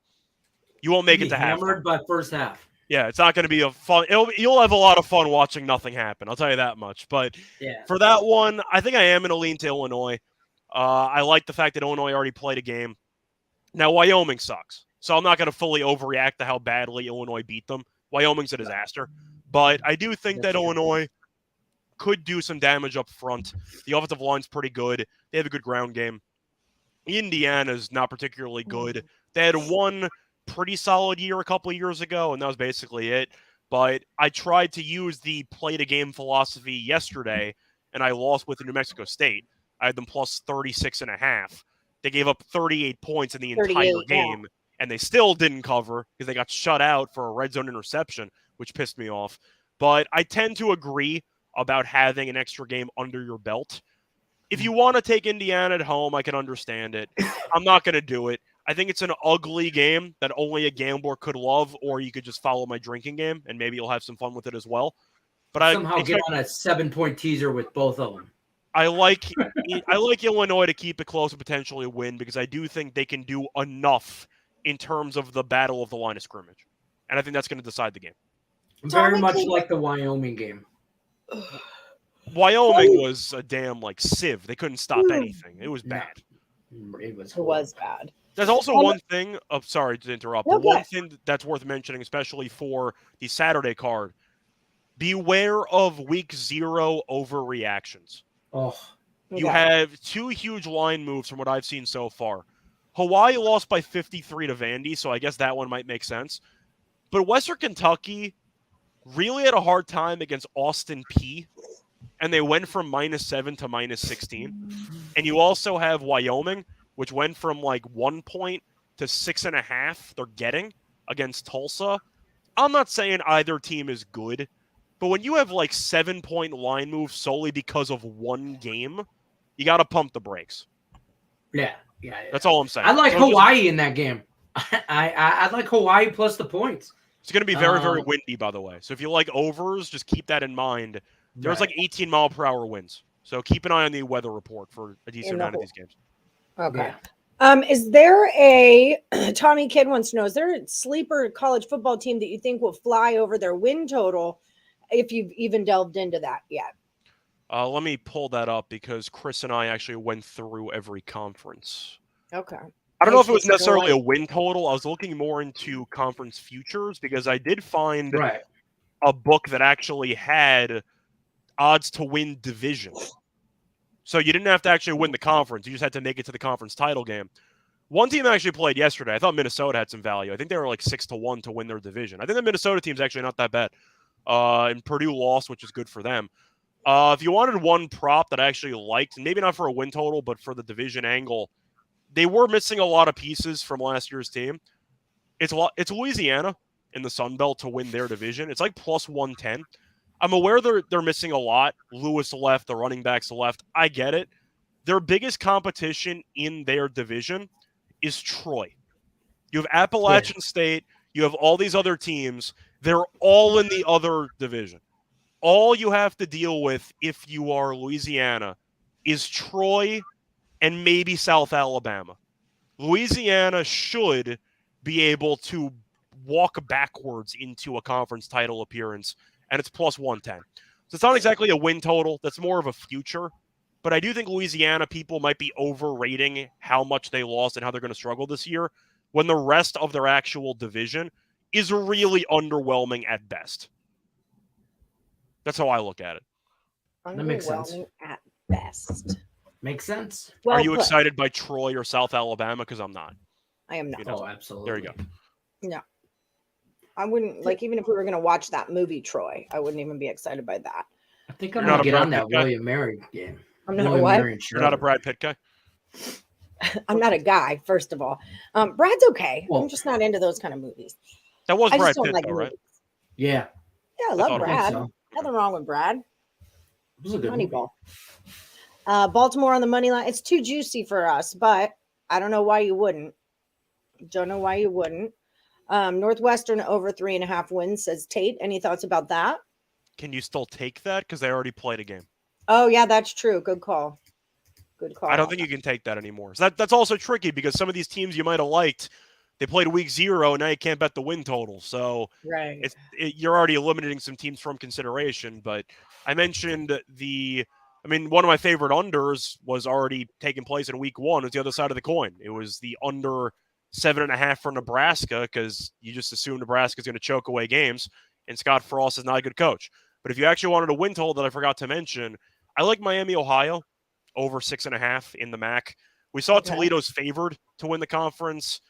You won't make it to half. Hammered by first half. Yeah, it's not going to be a fun. You'll have a lot of fun watching nothing happen. I'll tell you that much. But for that one, I think I am going to lean to Illinois. I like the fact that Illinois already played a game. Now, Wyoming sucks. So I'm not going to fully overreact to how badly Illinois beat them. Wyoming's a disaster. But I do think that Illinois could do some damage up front. The offensive line's pretty good. They have a good ground game. Indiana's not particularly good. They had one pretty solid year a couple of years ago, and that was basically it. But I tried to use the play-to-game philosophy yesterday, and I lost with New Mexico State. I had them plus 36.5. They gave up 38 points in the entire game, and they still didn't cover because they got shut out for a red zone interception, which pissed me off. But I tend to agree about having an extra game under your belt. If you want to take Indiana at home, I can understand it. I'm not going to do it. I think it's an ugly game that only a gambler could love, or you could just follow my drinking game, and maybe you'll have some fun with it as well. But somehow get on a 7-point teaser with both of them. I like Illinois to keep it close and potentially win because I do think they can do enough in terms of the battle of the line of scrimmage. And I think that's going to decide the game. Very much like the Wyoming game. Wyoming was a damn sieve. They couldn't stop anything. It was bad. It was bad. There's also one thing. Oh, sorry to interrupt. But one thing that's worth mentioning, especially for the Saturday card, beware of week 0 overreactions. Oh, you have 2 huge line moves from what I've seen so far. Hawaii lost by 53 to Vandy, so I guess that one might make sense. But Western Kentucky really had a hard time against Austin Peay, and they went from -7 to -16. And you also have Wyoming, which went from 1 point to 6.5 they're getting against Tulsa. I'm not saying either team is good, but when you have 7-point line moves solely because of one game, you got to pump the brakes. Yeah. That's all I'm saying. I like Hawaii in that game. I like Hawaii plus the points. It's going to be very, very windy, by the way. So if you like overs, just keep that in mind. There's 18-mile-per-hour winds. So keep an eye on the weather report for a decent amount of these games. Okay. Yeah. Is there a Tommy Kidd wants to know, is there a sleeper college football team that you think will fly over their win total if you've even delved into that yet? Let me pull that up because Chris and I actually went through every conference. Okay. I don't know if it was necessarily a win total. I was looking more into conference futures because I did find a book that actually had odds to win division. So you didn't have to actually win the conference. You just had to make it to the conference title game. One team actually played yesterday. I thought Minnesota had some value. I think they were 6-1 to win their division. I think the Minnesota team's actually not that bad. And Purdue lost, which is good for them. If you wanted one prop that I actually liked, maybe not for a win total, but for the division angle, they were missing a lot of pieces from last year's team. It's Louisiana in the Sun Belt to win their division. It's plus 110. I'm aware they're missing a lot. Lewis left, the running backs left. I get it. Their biggest competition in their division is Troy. You have Appalachian State. You have all these other teams. They're all in the other division. All you have to deal with if you are Louisiana is Troy and maybe South Alabama. Louisiana should be able to walk backwards into a conference title appearance, and it's plus 110. So it's not exactly a win total. That's more of a future. But I do think Louisiana people might be overrating how much they lost and how they're going to struggle this year when the rest of their actual division is really underwhelming at best. That's how I look at it. That makes sense. At best. Makes sense. Well, are you excited by Troy or South Alabama? Because I'm not. I am not. Oh, absolutely. There you go. No. I wouldn't, even if we were going to watch that movie, Troy, I wouldn't even be excited by that. I think I'm going to get on that William Mary game. I'm not a what? You're not a Brad Pitt guy? I'm not a guy, first of all. Brad's okay. Well, I'm just not into those kind of movies. That was Brad Pitt, though, right? Yeah. Yeah, I love Brad. Nothing wrong with Brad. It was a good Moneyball. Baltimore on the money line. It's too juicy for us, but I don't know why you wouldn't. Don't know why you wouldn't. Northwestern over 3.5 wins, says Tate. Any thoughts about that? Can you still take that? Because they already played a game. Oh, yeah, that's true. Good call. Good call. I don't think you can take that anymore. So that's also tricky because some of these teams you might have liked, they played week 0, and now you can't bet the win total. So you're already eliminating some teams from consideration. But I mentioned one of my favorite unders was already taking place in week 1. It's the other side of the coin. It was the under 7.5 for Nebraska because you just assume Nebraska's going to choke away games. and Scott Frost is not a good coach. But if you actually wanted a win total that I forgot to mention, I like Miami, Ohio, over 6.5 in the MAC. We saw Toledo's favored to win the conference.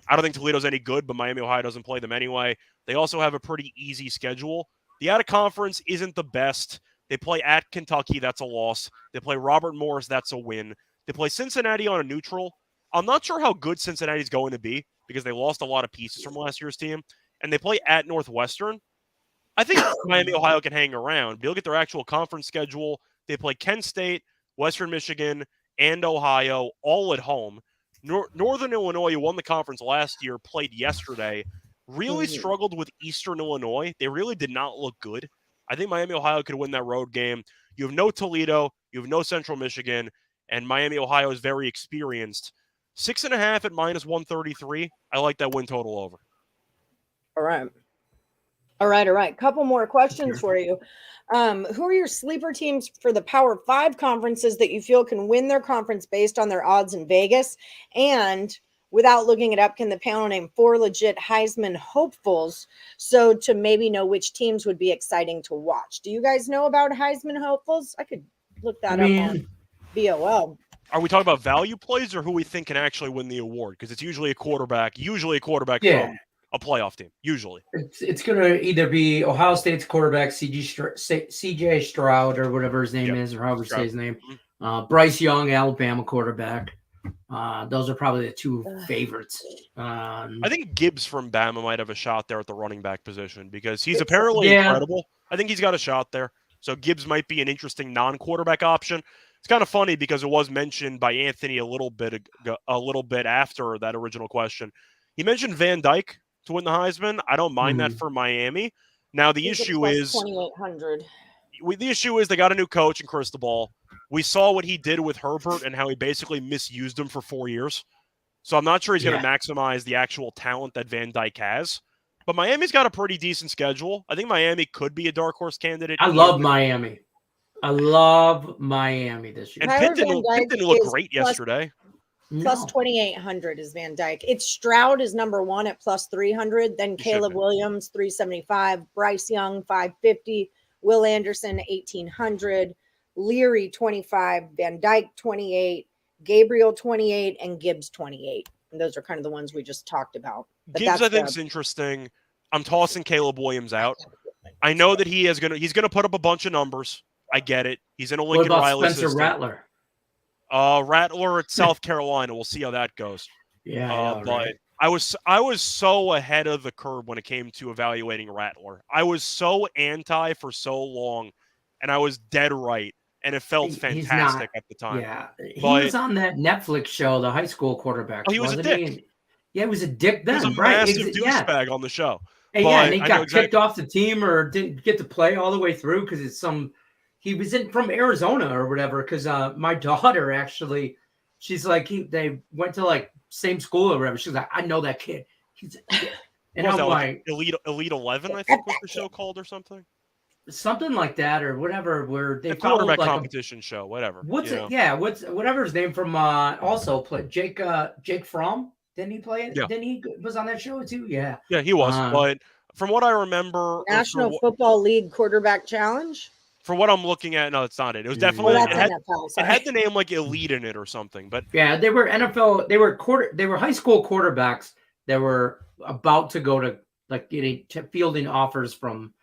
I don't think Toledo's any good, but Miami, Ohio doesn't play them anyway. They also have a pretty easy schedule. The out-of-conference isn't the best. They play at Kentucky, that's a loss. They play Robert Morris, that's a win. They play Cincinnati on a neutral. I'm not sure how good Cincinnati's going to be because they lost a lot of pieces from last year's team. And they play at Northwestern. I think Miami, Ohio can hang around. But you'll get their actual conference schedule. They play Kent State, Western Michigan, and Ohio all at home. Northern Illinois, who won the conference last year, played yesterday. Really struggled with Eastern Illinois. They really did not look good. I think Miami, Ohio could win that road game. You have no Toledo. You have no Central Michigan. And Miami, Ohio is very experienced. 6.5 at -133. I like that win total over. All right. Couple more questions for you. Who are your sleeper teams for the Power 5 conferences that you feel can win their conference based on their odds in Vegas? And without looking it up, can the panel name 4 legit Heisman hopefuls so to maybe know which teams would be exciting to watch? Do you guys know about Heisman hopefuls? I could look that up on BOL. Are we talking about value plays or who we think can actually win the award? Because it's usually a quarterback from a playoff team, usually. It's going to either be Ohio State's quarterback, CJ Stroud, or whatever his name is, or however you say his name. Bryce Young, Alabama quarterback. Those are probably the two favorites. I think Gibbs from Bama might have a shot there at the running back position because he's apparently incredible. I think he's got a shot there. So Gibbs might be an interesting non-quarterback option. It's kind of funny because it was mentioned by Anthony a little bit after that original question. He mentioned Van Dyke to win the Heisman. I don't mind that for Miami. Now the issue is 2,800. The issue is they got a new coach in Cristobal. We saw what he did with Herbert and how he basically misused him for 4 years. So I'm not sure he's going to maximize the actual talent that Van Dyke has. But Miami's got a pretty decent schedule. I think Miami could be a dark horse candidate. I love Miami. I love Miami this year. And Pitt didn't look great yesterday. Plus 2,800 is Van Dyke. It's Stroud is number 1 at plus 300. Then Caleb Williams, 375. Bryce Young, 550. Will Anderson, 1,800. Leary, 25. Van Dyke, 28. Gabriel, 28. And Gibbs, 28. And those are kind of the ones we just talked about. But Gibbs, I think, is interesting. I'm tossing Caleb Williams out. I know that he's gonna put up a bunch of numbers. I get it. He's in a Lincoln Riley Spencer system. Rattler? Rattler at South Carolina. We'll see how that goes. But I was so ahead of the curve when it came to evaluating Rattler. I was so anti for so long, and I was dead right, and it felt fantastic at the time. Yeah, he was on that Netflix show, the high school quarterback. Oh, he was a dick. He was a dick then. He was a massive douchebag on the show. And and he got kicked off the team or didn't get to play all the way through because he was from Arizona or whatever. Because my daughter actually, she's like they went to like same school or whatever. She's like, I know that kid. And I'm like Elite 11, I think was the show called or something. Something like that or whatever. Where they quarterback competition show, whatever. Whatever his name from also played Jake Fromm. Didn't he play it? Yeah. Didn't he was on that show too? Yeah. Yeah, he was. But from what I remember, National Football League Quarterback Challenge. For what I'm looking at, no, it's not it. It was definitely it had the name like Elite in it or something. But yeah, they were NFL. They were high school quarterbacks that were about to go to like getting fielding offers from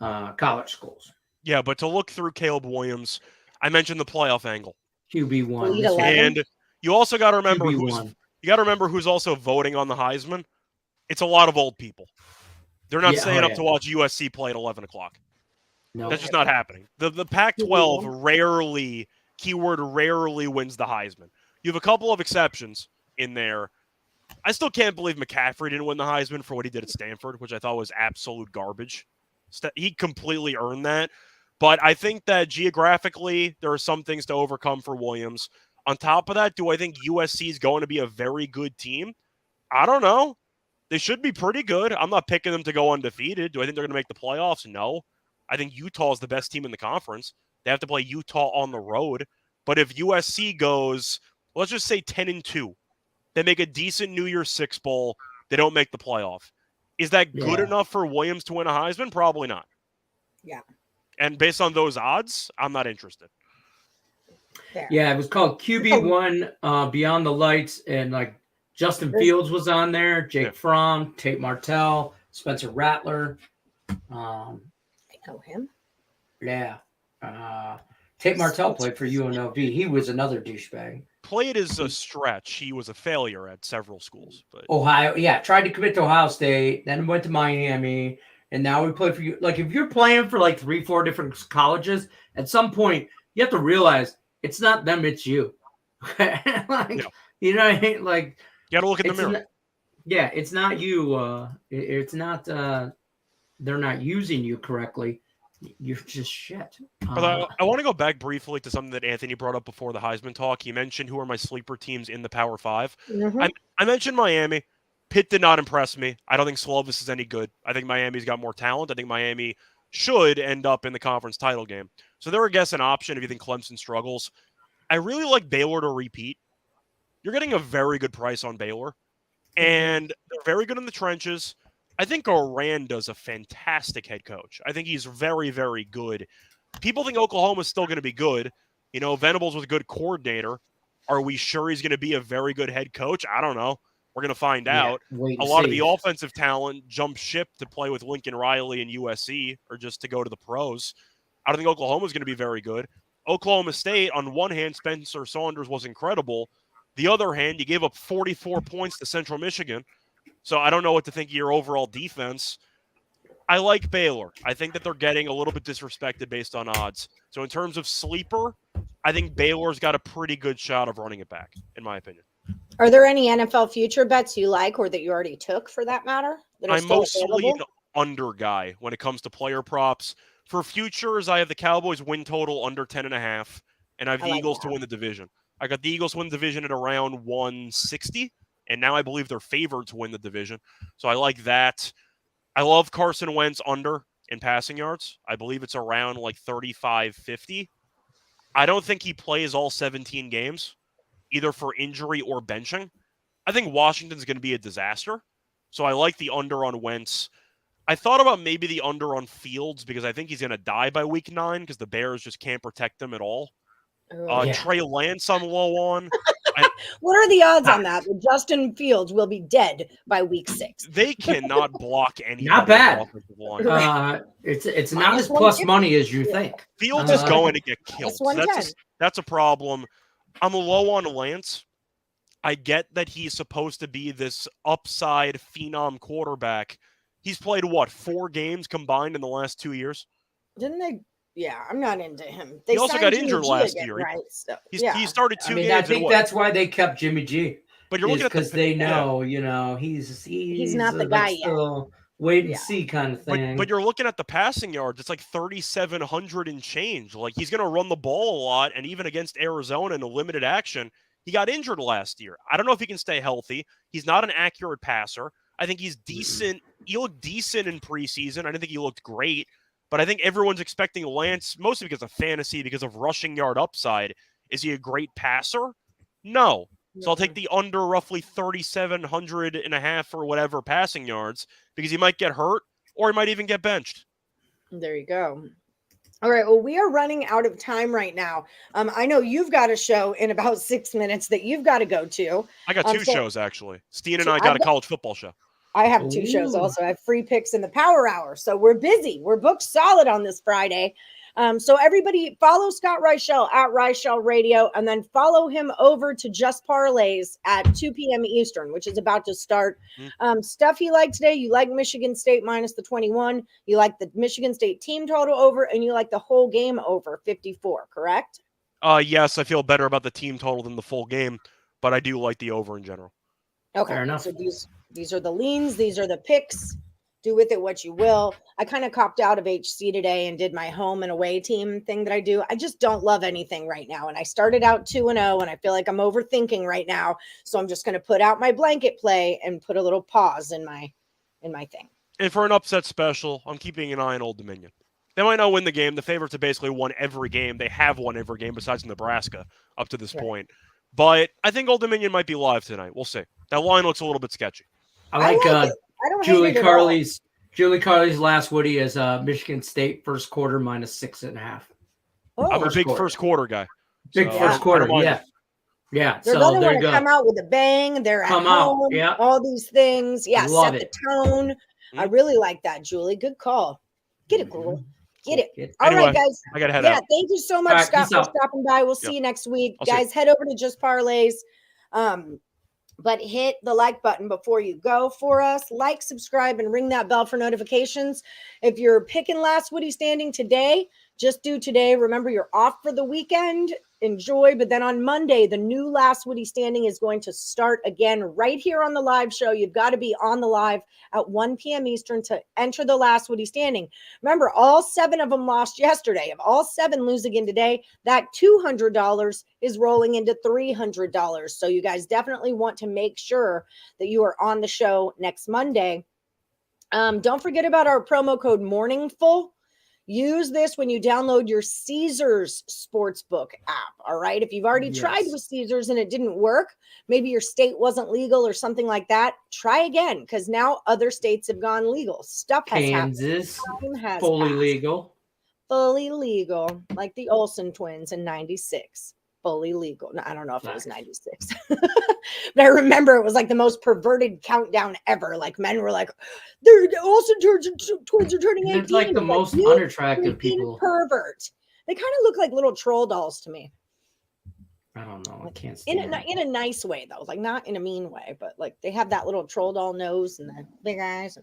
college schools. Yeah, but to look through Caleb Williams, I mentioned the playoff angle. QB1, and you also got to remember who's also voting on the Heisman. It's a lot of old people. They're not staying up to watch USC play at 11 o'clock. No, that's just not happening. The Pac-12 rarely wins the Heisman. You have a couple of exceptions in there. I still can't believe McCaffrey didn't win the Heisman for what he did at Stanford, which I thought was absolute garbage. He completely earned that. But I think that geographically, there are some things to overcome for Williams. On top of that, do I think USC is going to be a very good team? I don't know. They should be pretty good. I'm not picking them to go undefeated. Do I think they're going to make the playoffs? No. I think Utah is the best team in the conference. They have to play Utah on the road. But if USC goes, let's just say 10-2, they make a decent New Year's Six bowl, they don't make the playoff. Is that good enough for Williams to win a Heisman? Probably not. Yeah. And based on those odds, I'm not interested. Fair. Yeah, it was called QB1 Beyond the Lights, and like Justin Fields was on there, Jake Fromm, Tate Martell, Spencer Rattler. I know him. Yeah. Tate Martell played for UNLV. He was another douchebag. Played as a stretch. He was a failure at several schools. But Ohio, tried to commit to Ohio State, then went to Miami, and now we play for you. Like, if you're playing for like 3-4 different colleges, at some point you have to realize it's not them, it's you. You know what I mean? Like, you got to look in the mirror. It's not you. It's not. They're not using you correctly. You're just shit. But I want to go back briefly to something that Anthony brought up before the Heisman talk. He mentioned who are my sleeper teams in the Power 5. Mm-hmm. I mentioned Miami. Pitt did not impress me. I don't think Slovis is any good. I think Miami's got more talent. I think Miami should end up in the conference title game. So they're, I guess, an option if you think Clemson struggles. I really like Baylor to repeat. You're getting a very good price on Baylor. And they're very good in the trenches. I think Aranda's a fantastic head coach. I think he's very, very good. People think Oklahoma's still going to be good. You know, Venables was a good coordinator. Are we sure he's going to be a very good head coach? I don't know. We're going to find out. A lot of the offensive talent jumped ship to play with Lincoln Riley and USC or just to go to the pros. I don't think Oklahoma's going to be very good. Oklahoma State, on one hand, Spencer Saunders was incredible. The other hand, you gave up 44 points to Central Michigan. So I don't know what to think of your overall defense. I like Baylor. I think that they're getting a little bit disrespected based on odds. So in terms of sleeper, I think Baylor's got a pretty good shot of running it back, in my opinion. Are there any NFL future bets you like or that you already took for that matter? I'm mostly an under guy when it comes to player props. For futures, I have the Cowboys win total under 10.5, and I have the Eagles to win the division. I got the Eagles to win the division at around 160. And now I believe they're favored to win the division. So I like that. I love Carson Wentz under in passing yards. I believe it's around like 35-50. I don't think he plays all 17 games, either for injury or benching. I think Washington's going to be a disaster. So I like the under on Wentz. I thought about maybe the under on Fields because I think he's going to die by week 9 because the Bears just can't protect him at all. Trey Lance I'm low on. What are the odds on that? Justin Fields will be dead by week 6. They cannot block any. Not bad. It's not as plus money as you think. Fields is going to get killed. So that's a problem. I'm low on Lance. I get that he's supposed to be this upside phenom quarterback. He's played 4 games combined in the last 2 years? Didn't they? Yeah, I'm not into him. He also got injured last year. Right? So, he started 2 games. I think that's why they kept Jimmy G. But you're looking at because they know, he's not the guy yet. Wait and see kind of thing. But you're looking at the passing yards. It's like 3,700 and change. Like he's going to run the ball a lot, and even against Arizona in a limited action, he got injured last year. I don't know if he can stay healthy. He's not an accurate passer. I think he's decent. He looked decent in preseason. I didn't think he looked great. But I think everyone's expecting Lance, mostly because of fantasy, because of rushing yard upside. Is he a great passer? No. So I'll take the under roughly 3,700.5 or whatever passing yards because he might get hurt or he might even get benched. There you go. All right. Well, we are running out of time right now. I know you've got a show in about 6 minutes that you've got to go to. I got 2 shows, actually. Steen and I got a college football show. I have 2 shows also. I have free picks in the Power Hour. So we're busy. We're booked solid on this Friday. So everybody follow Scott Reichel at Reichel Radio, and then follow him over to Just Parlays at 2 p.m. Eastern, which is about to start. Stuff you like today. You like Michigan State minus the 21. You like the Michigan State team total over, and you like the whole game over 54, correct? Yes, I feel better about the team total than the full game, but I do like the over in general. Okay. Fair enough. So these are the leans. These are the picks. Do with it what you will. I kind of copped out of HC today and did my home and away team thing that I do. I just don't love anything right now. And I started out 2-0 and I feel like I'm overthinking right now. So I'm just going to put out my blanket play and put a little pause in my thing. And for an upset special, I'm keeping an eye on Old Dominion. They might not win the game. The favorites have basically won every game. They have won every game besides Nebraska up to this point. But I think Old Dominion might be live tonight. We'll see. That line looks a little bit sketchy. I like I don't Julie hate it Carly's last Woody is Michigan State first quarter -6.5. Oh. I'm a big first quarter guy. Big first quarter, yeah. Yeah, they're so going to there want you to go. come out with a bang. They're at home. Yeah. All these things. Yeah, Love set it. the tone. I really like that, Julie. Good call. Get it, girl. Get it. All anyway, right, guys. I got to head out. Thank you so much, right, Scott, for stopping by. We'll see you next week. Guys, head over to Just Parlays. But hit the like button before you go for us. Like, subscribe, and ring that bell for notifications. If you're picking last Woody standing today, just do today. Remember, you're off for the weekend. Enjoy. But then on Monday, the new last Woody standing is going to start again right here on the live show. You've got to be on the live at 1 p.m. Eastern to enter the last Woody standing. Remember, all 7 of them lost yesterday. If all 7 lose again today, that $200 is rolling into $300. So you guys definitely want to make sure that you are on the show next Monday. Don't forget about our promo code MORNINGFUL. Use this when you download your Caesars Sportsbook app, all right? If you've already tried with Caesars and it didn't work, maybe your state wasn't legal or something like that, try again because now other states have gone legal. Stuff has Kansas, happened. fully legal. Fully legal, like the Olsen twins in 96. Fully legal. No, I don't know if it was 96. But I remember it was like the most perverted countdown ever. Like men were like, they're Olsen twins are turning 18. It's like the most unattractive people. Pervert. They kind of look like little troll dolls to me. I don't know. I can't stand in a nice way though, like not in a mean way, but like they have that little troll doll nose and the big eyes.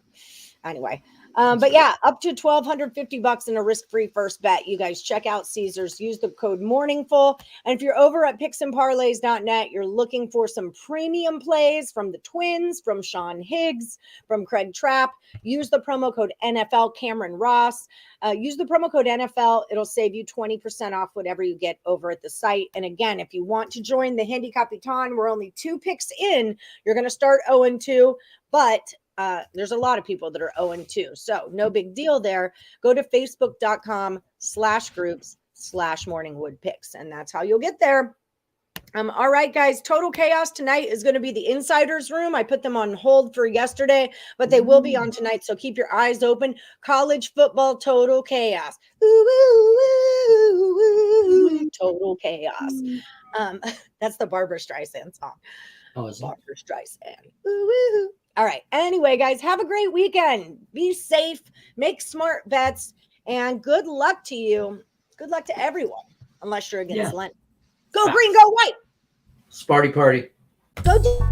Anyway, but yeah, up to $1,250 in a risk-free first bet. You guys check out Caesars. Use the code MORNINGFUL. And if you're over at picksandparlays.net, you're looking for some premium plays from the Twins, from Sean Higgs, from Craig Trapp. Use the promo code NFL Cameron Ross. Use the promo code NFL. It'll save you 20% off whatever you get over at the site. And again, if you want to join the Handicapper, we're only 2 picks in. You're going to start 0-2, but there's a lot of people that are 0-2. So no big deal there. Go to facebook.com/groups/morningwoodpicks. And that's how you'll get there. All right, guys, Total Chaos tonight is going to be the Insiders Room. I put them on hold for yesterday, but they will be on tonight. So keep your eyes open. College football, Total Chaos. Ooh, ooh, ooh, ooh, Total Chaos. That's the Barbra Streisand song. Oh, is Barbra Streisand. Ooh, ooh. All right. Anyway, guys, have a great weekend. Be safe, make smart bets, and good luck to you. Good luck to everyone, unless you're against Lenny. Go green, go white. Sparty party. Go.